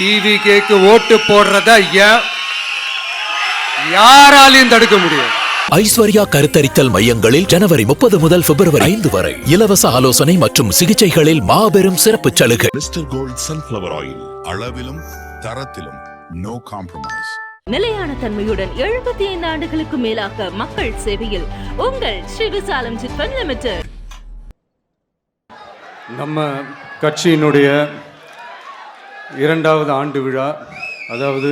டிவிகேக்கு ஓட்டு போடுறத யாராலையும் தடுக்க முடியாது. ஐஸ்வர்யா கருத்தரித்தல் மையங்களில் ஜனவரி 30 முதல் பிப்ரவரி 5 வரை இலவச ஆலோசனை மற்றும் சிகிச்சைகளில் மாபெரும் சிறப்பு சலுகை. மிஸ்டர் கோல்ட் சன்ஃப்ளவர் ஆயில், அளவிலும் தரத்திலும் நோ காம்ப்ரமைஸ். நிலையான தன்மையுடன் 75 ஆண்டுகளுக்கு மேலாக மக்கள் சேவையில் உங்கள் ஸ்ரீ விசாலம் சிட்ஃபண்ட் லிமிடெட். நம்ம கட்சியினுடைய 2வது ஆண்டு விழா, அதாவது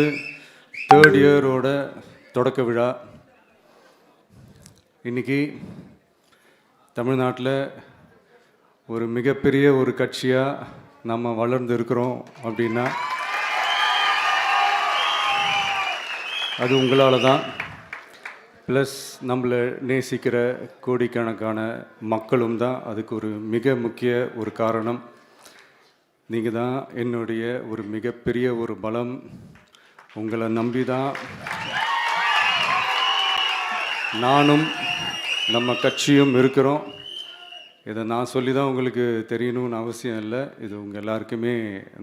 3rd இயரோட தொடக்க விழா இன்னைக்கு தமிழ்நாட்டில் ஒரு மிகப்பெரிய ஒரு கட்சியாக நம்ம வளர்ந்து இருக்கிறோம் அப்படின்னா அது உங்களால் தான். ப்ளஸ் நம்மளை நேசிக்கிற கோடிக்கணக்கான மக்களும் தான் அதுக்கு ஒரு மிக முக்கிய ஒரு காரணம். நீங்கள் தான் என்னுடைய ஒரு மிகப்பெரிய ஒரு பலம். உங்களை நம்பி தான் நானும் நம்ம கட்சியும் இருக்கிறோம். இதை நான் சொல்லி தான் உங்களுக்கு தெரியணும்னு அவசியம் இல்லை, இது உங்கள் எல்லாருக்குமே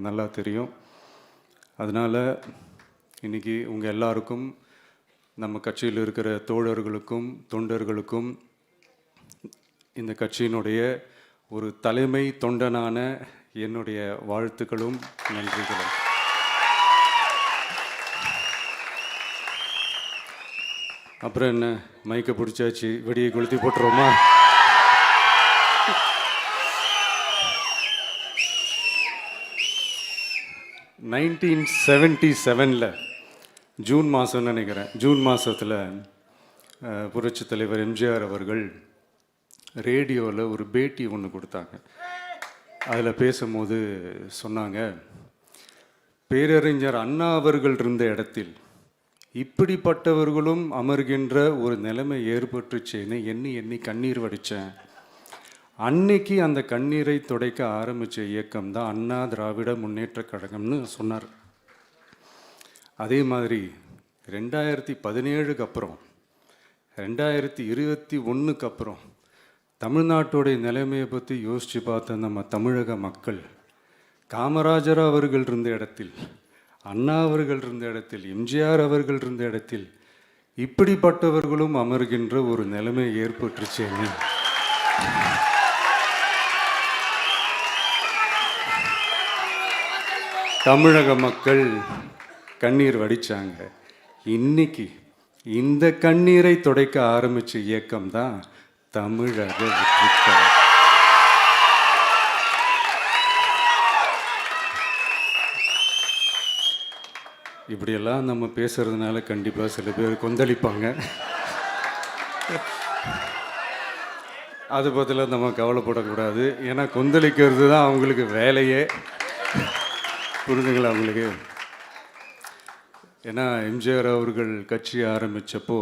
நல்லா தெரியும். அதனால் இன்றைக்கி உங்கள் எல்லாருக்கும், நம்ம கட்சியில் இருக்கிற தோழர்களுக்கும் தொண்டர்களுக்கும், இந்த கட்சியினுடைய ஒரு தலைமை தொண்டனான என்னுடைய வாழ்த்துக்களும் நன்றிகளும். அப்புறம் என்ன, மைக்கை பிடிச்சாச்சு, வெடியை கொளுத்தி போட்டுருவோமா? (1977) ஜூன் மாதம்னு நினைக்கிறேன், ஜூன் மாதத்தில் புரட்சி தலைவர் எம்ஜிஆர் அவர்கள் ரேடியோவில் ஒரு பேட்டி ஒன்று கொடுத்தாங்க. அதில் பேசும்போது சொன்னாங்க, பேரறிஞர் அண்ணா அவர்கள் இருந்த இடத்தில் இப்படிப்பட்டவர்களும் அமர்கின்ற ஒரு நிலைமை ஏற்பட்டுச்சேன்னு எண்ணி எண்ணி கண்ணீர் வடித்தேன். அன்னைக்கு அந்த கண்ணீரை துடைக்க ஆரம்பித்த இயக்கம் தான் அண்ணா திராவிட முன்னேற்ற கழகம்னு சொன்னார். அதே மாதிரி 2017 அப்புறம் 2021 அப்புறம் தமிழ்நாட்டுடைய நிலைமையை பற்றி யோசித்து பார்த்த நம்ம தமிழக மக்கள், காமராஜர் அவர்கள் இருந்த இடத்தில், அண்ணா அவர்கள் இருந்த இடத்தில், எம்ஜிஆர் அவர்கள் இருந்த இடத்தில் இப்படிப்பட்டவர்களும் அமர்கின்ற ஒரு நிலைமை ஏற்பட்டுருச்சேன்னு தமிழக மக்கள் கண்ணீர் வடித்தாங்க. இன்னைக்கு இந்த கண்ணீரை துடைக்க ஆரம்பித்த இயக்கம் தான் தமிழக வெற்றிக்கழகம். இப்படியெல்லாம் நம்ம பேசுறதுனால கண்டிப்பாக சில பேர் கொந்தளிப்பாங்க. அது பற்றிலாம் நம்ம கவலைப்படக்கூடாது, ஏன்னா கொந்தளிக்கிறது தான் அவங்களுக்கு வேலையே. புரிஞ்சுங்களா அவங்களுக்கு? ஏன்னா எம்ஜிஆர் அவர்கள் கட்சி ஆரம்பித்தப்போ,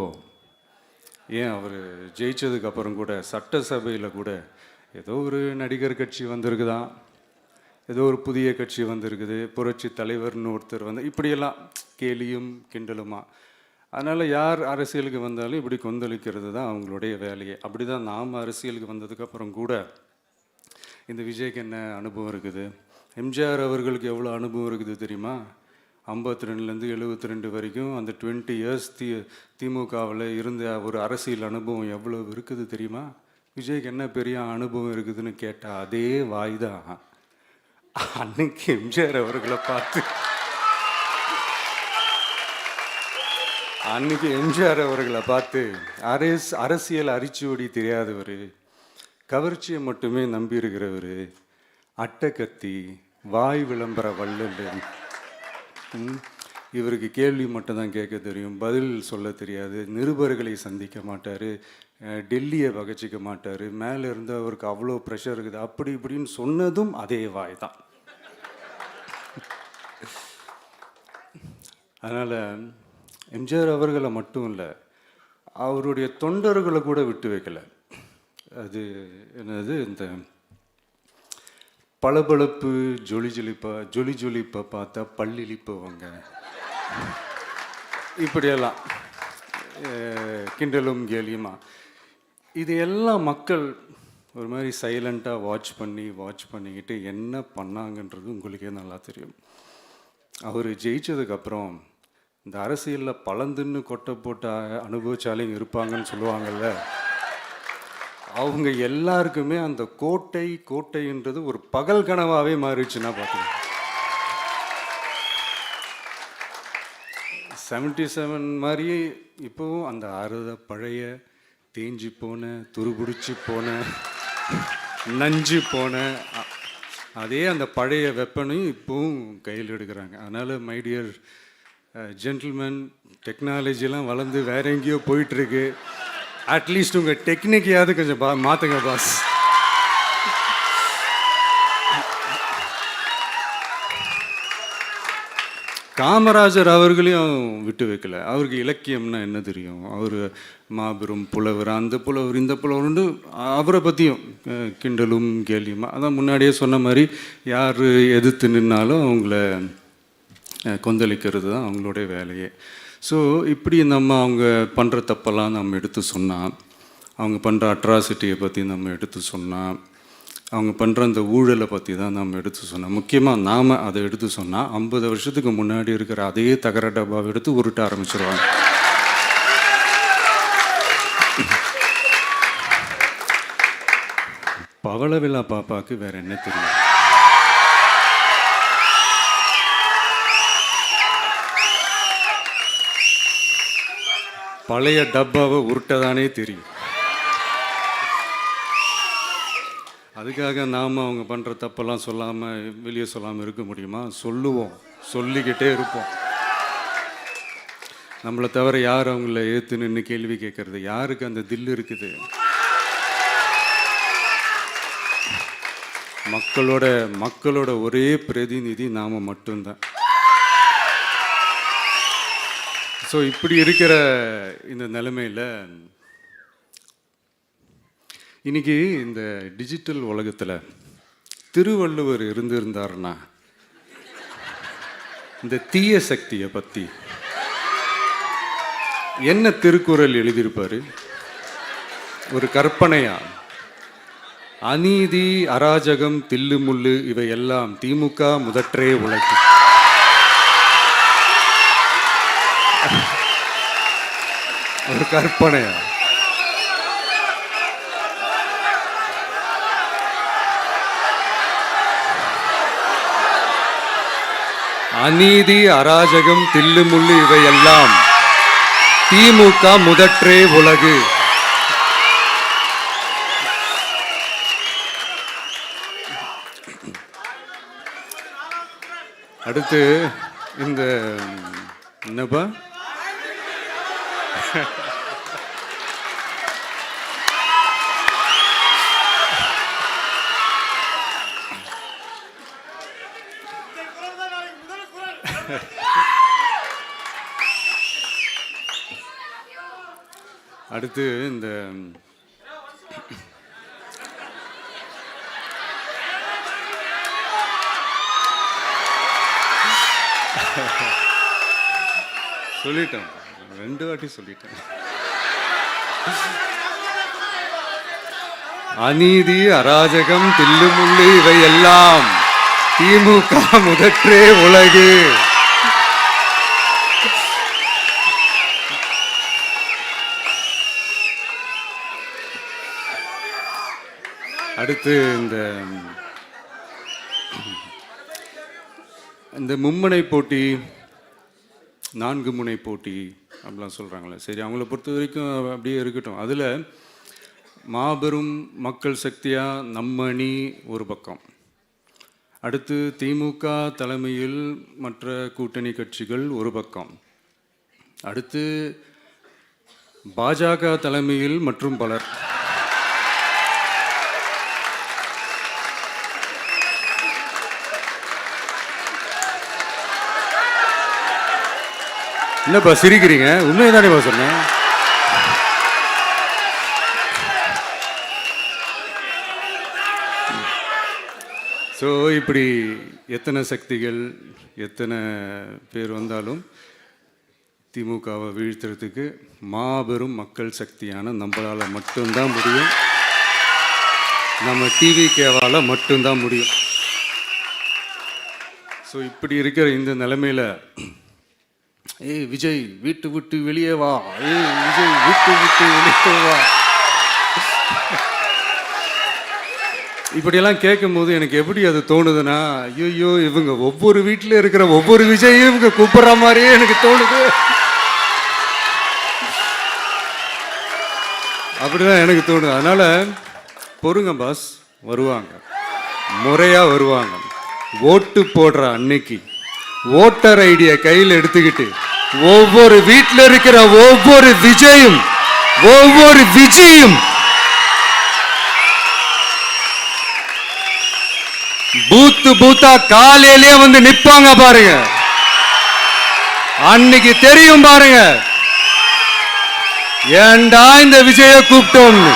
ஏன் அவர் ஜெயிச்சதுக்கப்புறம் கூட சட்டசபையில் கூட ஏதோ ஒரு நடிகர் கட்சி வந்திருக்குதான், ஏதோ ஒரு புதிய கட்சி வந்திருக்குது, புரட்சி தலைவர்னு ஒருத்தர் வந்து, இப்படியெல்லாம் கேலியும் கிண்டலுமா. அதனால் யார் அரசியலுக்கு வந்தாலும் இப்படி கொந்தளிக்கிறது தான் அவங்களுடைய வேலையே. அப்படி தான் நாம் அரசியலுக்கு வந்ததுக்கப்புறம் கூட இந்த விஜய்க்கு என்ன அனுபவம் இருக்குது, எம்ஜிஆர் அவர்களுக்கு எவ்வளோ அனுபவம் இருக்குது தெரியுமா? 52லேருந்து 72 வரைக்கும் அந்த 20 இயர்ஸ் திமுகவில் இருந்த ஒரு அரசியல் அனுபவம் எவ்வளோ இருக்குது தெரியுமா? விஜய்க்கு என்ன பெரிய அனுபவம் இருக்குதுன்னு கேட்டால் அதே வாய் தான் அன்னைக்கு எம்ஜிஆர் அவர்களை பார்த்து, அன்னைக்கு எம்ஜிஆர் அவர்களை பார்த்து, அரசியல் அரிச்சுவடி தெரியாதவர், கவர்ச்சியை மட்டுமே நம்பி இருக்கிறவர், அட்டக்கத்தி, வாய் விளம்பர வள்ளல், இவருக்கு கேள்வி மட்டும்தான் கேட்க தெரியும், பதில் சொல்ல தெரியாது, நிருபர்களை சந்திக்க மாட்டார், டெல்லியை வகச்சிக்க மாட்டார், மேலே இருந்து அவருக்கு அவ்வளோ ப்ரெஷர் இருக்குது, அப்படி இப்படின்னு சொன்னதும் அதே வாய் தான். அதனால் எம்ஜிஆர் அவர்களை மட்டும் இல்லை, அவருடைய தொண்டர்களை கூட விட்டு வைக்கலை. அது என்னது, இந்த பளபளப்பு ஜொலி ஜொலிப்பை பார்த்தா பல்லிழிப்பவங்க, இப்படியெல்லாம் கிண்டலும் கேலியுமா, இது எல்லாம் மக்கள் ஒரு மாதிரி சைலண்ட்டாக வாட்ச் பண்ணிக்கிட்டு என்ன பண்ணாங்கன்றது உங்களுக்கே நல்லா தெரியும். அவர் ஜெயிச்சதுக்கப்புறம் இந்த அரசியலில் பழந்துன்னு கொட்டை போட்ட அனுபவிச்சாலையும் இருப்பாங்கன்னு சொல்லுவாங்கள்ல, அவங்க எல்லாருக்குமே அந்த கோட்டைன்றது ஒரு பகல் கனவாகவே மாறிடுச்சுன்னா பார்த்துக்கோங்க. 77 மாதிரியே இப்போவும் அந்த பழைய தேஞ்சு போன துருபிடிச்சி போன நஞ்சு போன அதே அந்த பழைய வெப்பனையும் இப்போவும் கையில் எடுக்கிறாங்க. அதனால் மை டியர் ஜென்டில்மேன், டெக்னாலஜிலாம் வளர்ந்து வேற எங்கேயோ போயிட்டுருக்கு. அட்லீஸ்ட் உங்கள் டெக்னிக்கையாவது கொஞ்சம் மாற்றுங்க பாஸ். காமராஜர் அவர்களையும் விட்டு வைக்கல. அவருக்கு இலக்கியம்னா என்ன தெரியும், அவர் மாபெரும் புலவர், அந்த புலவர் இந்த புலவர்னு அவரை பற்றியும் கிண்டலும் கேலியுமா. அதான் முன்னாடியே சொன்ன மாதிரி யார் எதிர்த்து நின்னாலும் அவங்கள கொந்தளிக்கிறது தான் அவங்களுடைய வேலையே. ஸோ இப்படி அவங்க பண்ணுற தப்பெல்லாம் நம்ம எடுத்து சொன்னால், அவங்க பண்ணுற அட்ராசிட்டியை பற்றி நம்ம எடுத்து சொன்னால், அவங்க பண்ணுற அந்த ஊழலை பற்றி தான் நம்ம எடுத்து சொன்னோம். முக்கியமாக நாம் அதை எடுத்து சொன்னால் 50 வருஷத்துக்கு முன்னாடி இருக்கிற அதே தகர டப்பாவை எடுத்து உருட்ட ஆரம்பிச்சிருவாங்க. பவள விழா பாப்பாவுக்கு வேற என்ன தெரியும்? பழைய டப்பாவை உருட்டதானே தெரியும். அதுக்காக நாம் அவங்க பண்ணுற தப்பெல்லாம் சொல்லாமல் வெளியே சொல்லாமல் இருக்க முடியுமா? சொல்லுவோம், சொல்லிக்கிட்டே இருப்போம். நம்மளை தவிர யார் அவங்கள ஏற்று நின்று கேள்வி கேட்கறது? யாருக்கு அந்த தில் இருக்குது? மக்களோட ஒரே பிரதிநிதி நாம் மட்டும்தான். ஸோ இப்படி இருக்கிற இந்த நிலைமையில் இன்னைக்கு இந்த டிஜிட்டல் உலகத்தில் திருவள்ளுவர் இருந்திருந்தாருன்னா இந்த தீய சக்தியை பற்றி என்ன திருக்குறள் எழுதியிருப்பாரு? ஒரு கற்பனையா, அநீதி அராஜகம் தில்லுமுள்ளு இவையெல்லாம் திமுக முதற்றே உலகு. ஒரு கற்பனையா? அநீதி அராஜகம் தில்லுமுள்ளு இவையெல்லாம் திமுக முதற்றே உலகு. அடுத்து இந்த என்னப்பா அடுத்து இந்த சொல்லிட்டேன், 2 வாட்டி சொல்லிட்டேன். அநீதி அராஜகம் தில்லுமுள்ளு இவையெல்லாம் திமுக முதற்றே உலகு. அடுத்து இந்த மும்முனை போட்டி 4 முனை போட்டி அப்படிலாம் சொல்கிறாங்களே, சரி அவங்கள பொறுத்த வரைக்கும் அப்படியே இருக்கட்டும். அதில் மாபெரும் மக்கள் சக்தியாக நம்ம அணி ஒரு பக்கம், அடுத்து திமுக தலைமையில் மற்ற கூட்டணி கட்சிகள் ஒரு பக்கம், அடுத்து பாஜக தலைமையில் மற்றும் பலர். என்னப்பா சிரிக்கிறீங்க? உண்மையை தானேப்பா சொன்னேன். ஸோ இப்படி எத்தனை சக்திகள் எத்தனை பேர் வந்தாலும் திமுகவை வீழ்த்துறதுக்கு மாபெரும் மக்கள் சக்தியான நம்மளால் மட்டும்தான் முடியும். நம்ம டிவிகேவால் மட்டும்தான் முடியும். ஸோ இப்படி இருக்கிற இந்த நிலைமையில ஏய் விஜய் வீட்டு விட்டு வெளியே வா, ஏய் விஜய் வீட்டு விட்டு வெளியே வா, இப்படியெல்லாம் கேட்கும்போது எனக்கு எப்படி அது தோணுதுன்னா, ஐயோ இவங்க ஒவ்வொரு வீட்டில் இருக்கிற ஒவ்வொரு விஜயும் இவங்க கூப்பிடுற மாதிரியே எனக்கு தோணுது. அப்படிதான் எனக்கு தோணுது. அதனால பொறுங்க பாஸ், வருவாங்க, முறையா வருவாங்க. ஓட்டு போடுற அன்னைக்கு ஓட்டர் ஐடியை கையில் எடுத்துக்கிட்டு ஒவ்வொரு வீட்டில் இருக்கிற ஒவ்வொரு விஜயும் பூத்தா காலையிலேயே வந்து நிப்பாங்க பாருங்க. அன்னைக்கு தெரியும் பாருங்க, ஏண்டா இந்த விஜய கூப்பிட்டோம்னு.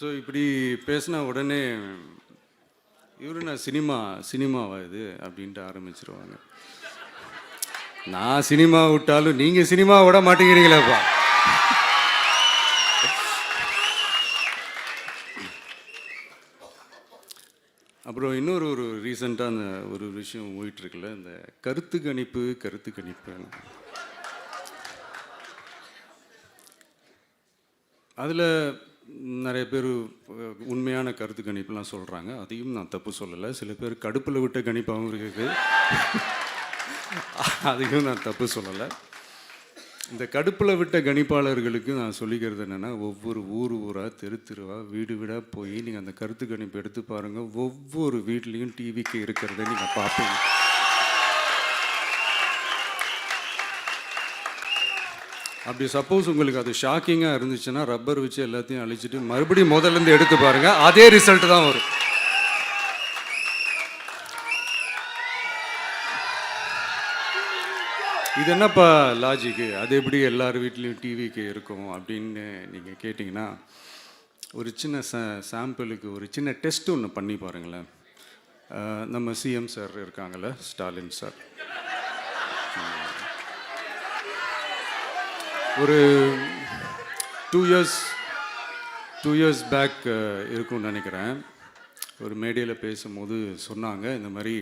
ஸோ இப்படி பேசினா உடனே இவரு நான் சினிமாவா இது அப்படின்ட்டு ஆரம்பிச்சிருவாங்க. நான் சினிமா விட்டாலும் நீங்கள் சினிமா விட மாட்டேங்கிறீங்களேப்பா. அப்புறம் இன்னொரு ரீசெண்டாக அந்த ஒரு விஷயம் போயிட்டுருக்குல்ல, இந்த கருத்து கணிப்பு அதில் நிறைய பேர் உண்மையான கருத்து கணிப்புலாம் சொல்கிறாங்க. அதையும் நான் தப்பு சொல்லலை. சில பேர் கடுப்பில் விட்ட கணிப்பாகவும் இருக்குது, அதையும் நான் தப்பு சொல்லலை. இந்த கடுப்பில் விட்ட கணிப்பாளர்களுக்கு நான் சொல்லிக்கிறது என்னென்னா, ஒவ்வொரு ஊராக தெருவா வீடு வீடாக போய் நீங்கள் அந்த கருத்து கணிப்பு எடுத்து பாருங்கள். ஒவ்வொரு வீட்லேயும் டிவிக்கு இருக்கிறத நீங்கள் பார்ப்பீங்க. அப்படி சப்போஸ் உங்களுக்கு அது ஷாக்கிங்காக இருந்துச்சுன்னா ரப்பர் வச்சு எல்லாத்தையும் அழிச்சிட்டு மறுபடியும் முதல்லேருந்து எடுத்து பாருங்கள், அதே ரிசல்ட் தான் வரும். இது என்னப்பா லாஜிக்கு, அது எப்படி எல்லார் வீட்லேயும் டிவிக்கு இருக்கும் அப்படின்னு நீங்கள் கேட்டிங்கன்னா, ஒரு சின்ன சாம்பிளுக்கு ஒரு சின்ன டெஸ்ட் ஒன்று பண்ணி பாருங்களேன். நம்ம சிஎம் சார் இருக்காங்கள்ல, ஸ்டாலின் சார், ஒரு 2 இயர்ஸ் பேக் இருக்கும்னு நினைக்கிறேன். ஒரு மேடையில் பேசும்போது சொன்னாங்க, இந்த மாதிரி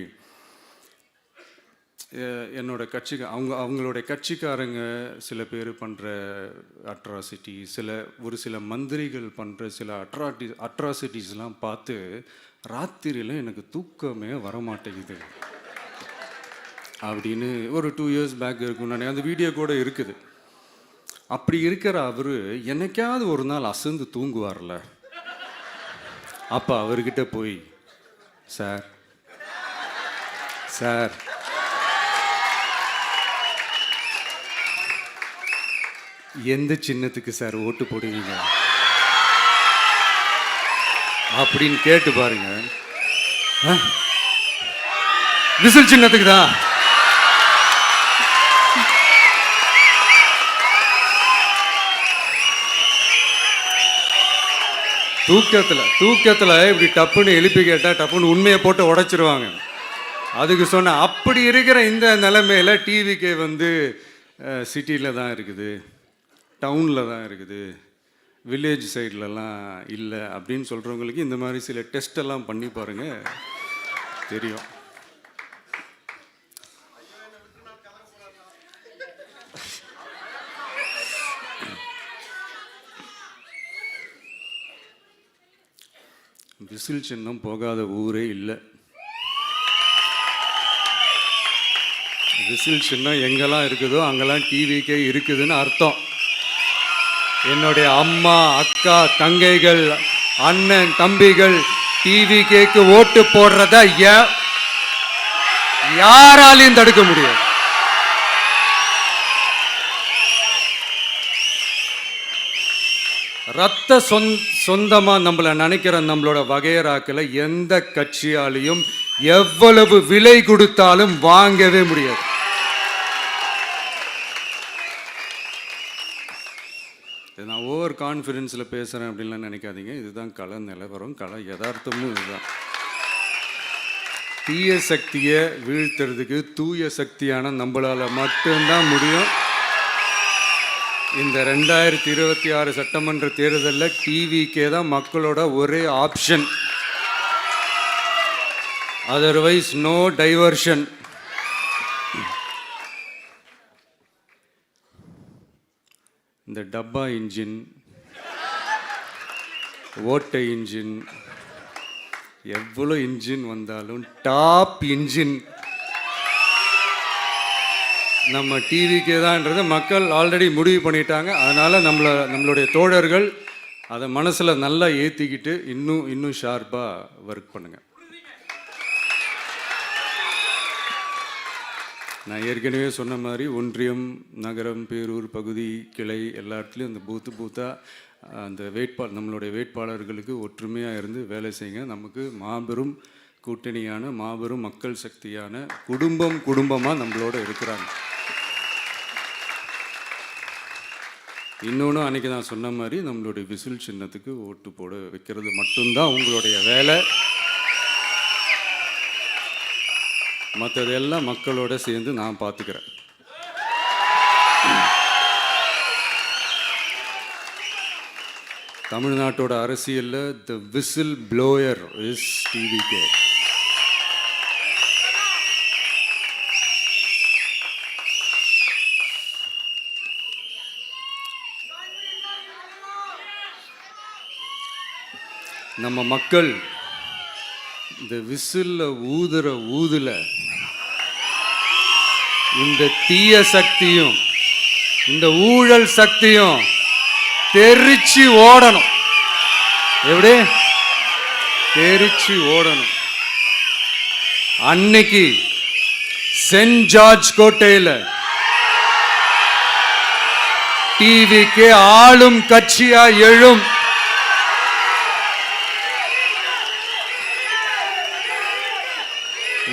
என்னோட கட்சிக்கு அவங்களுடைய கட்சிக்காரங்க சில பேர் பண்ணுற அட்ராசிட்டி, ஒரு சில மந்திரிகள் பண்ணுற சில அட்ராசிட்டிஸ்லாம் பார்த்து ராத்திரியில் எனக்கு தூக்கமே வரமாட்டேங்குது அப்படின்னு ஒரு 2 இயர்ஸ் பேக் இருக்கும்னு நினைக்கிறேன். அந்த வீடியோ கூட இருக்குது. அப்படி இருக்கிற அவர் என்னைக்காவது ஒரு நாள் அசந்து தூங்குவார்ல, அப்போ அவர்கிட்ட போய், சார் எந்த சின்னத்துக்கு சார் ஓட்டு போடுவீங்க அப்படின்னு கேட்டு பாருங்க. விசில் சின்னத்துக்கு தான். தூக்கத்தில் இப்படி டப்புன்னு எழுப்பி கேட்டால் டப்புன்னு உண்மையை போட்டு உடைச்சிருவாங்க. அதுக்கு சொன்ன அப்படி இருக்கிற இந்த நிலைமையில் டிவிக்கே வந்து சிட்டியில் தான் இருக்குது, டவுனில் தான் இருக்குது, வில்லேஜ் சைட்லலாம் இல்லை அப்படின்னு சொல்கிறவங்களுக்கு இந்த மாதிரி சில டெஸ்டெல்லாம் பண்ணி பாருங்கள், தெரியும். விசில் சின்னம் போகாத ஊரே இல்லை. விசில் சின்னம் எங்கெல்லாம் இருக்குதோ அங்கெல்லாம் டிவிக்கே இருக்குதுன்னு அர்த்தம். என்னுடைய அம்மா, அக்கா, தங்கைகள், அண்ணன், தம்பிகள் டிவிக்கேக்கு ஓட்டு போடுறத யாராலையும் தடுக்க முடியாது. ரத்த சொந்தமா நம்மளை நினைக்கிற நம்மளோட வகையராக்களை எந்த கட்சியாலையும் எவ்வளவு விலை கொடுத்தாலும் வாங்கவே முடியாது. நான் ஓவர் கான்ஃபிடென்ஸில் பேசுகிறேன் அப்படின்லாம் நினைக்காதீங்க. இதுதான் கள நிலவரம், கள யதார்த்தமும் இதுதான். தீய சக்தியை வீழ்த்துறதுக்கு தூய சக்தியான நம்மளால் மட்டும்தான் முடியும். இந்த 2026 சட்டமன்ற தேர்தலில் டிவிக்கே தான் மக்களோட ஒரே ஆப்ஷன். Otherwise no diversion. இந்த டப்பா இன்ஜின், ஓட்டை இன்ஜின், எவ்வளோ இன்ஜின் வந்தாலும் டாப் இன்ஜின் நம்ம டிவிக்கே தான்ன்றது மக்கள் ஆல்ரெடி முடிவு பண்ணிட்டாங்க. அதனால் நம்மளுடைய தோழர்கள் அதை மனசில் நல்லா ஏற்றிக்கிட்டு இன்னும் ஷார்ப்பாக ஒர்க் பண்ணுங்கள். நான் ஏற்கனவே சொன்ன மாதிரி ஒன்றியம், நகரம், பேரூர், பகுதி, கிளை எல்லா இடத்துலையும் அந்த பூத்தாக அந்த நம்மளுடைய வேட்பாளர்களுக்கு ஒற்றுமையாக இருந்து வேலை செய்யுங்க. நமக்கு மாபெரும் கூட்டணியான மாபெரும் மக்கள் சக்தியான குடும்பமாக நம்மளோட இருக்கிறாங்க. இன்னொன்று அன்றைக்கி நான் சொன்ன மாதிரி நம்மளுடைய விசில் சின்னத்துக்கு ஓட்டு போட வைக்கிறது மட்டும்தான் உங்களுடைய வேலை. மற்றதெல்லாம் மக்களோட சேர்ந்து நான் பார்த்துக்கிறேன். தமிழ்நாட்டோட அரசியலில் த விசில் ப்ளோயர் இஸ் டிவிகே. நம்ம மக்கள் இந்த விசில்ல ஊதுல இந்த தீய சக்தியும் இந்த ஊழல் சக்தியும் தெரிச்சு ஓடணும். எப்படி தெரிச்சு ஓடணும்? அன்னைக்கு சென்ட் ஜார்ஜ் கோட்டையில் டிவிக்கு ஆளும் கட்சியா எழும்.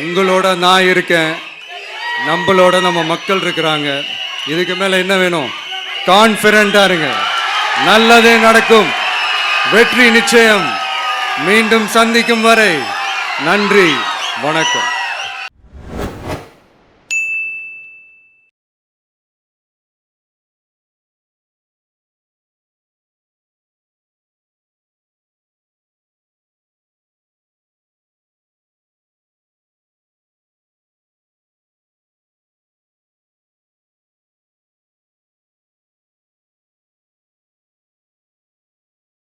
உங்களோட நான் இருக்கேன், நம்மளோட நம்ம மக்கள் இருக்கிறாங்க. இதுக்கு மேல என்ன வேணும்? கான்ஃபிடென்ட்டா இருங்க, நல்லதே நடக்கும், வெற்றி நிச்சயம். மீண்டும் சந்திக்கும் வரை நன்றி, வணக்கம்.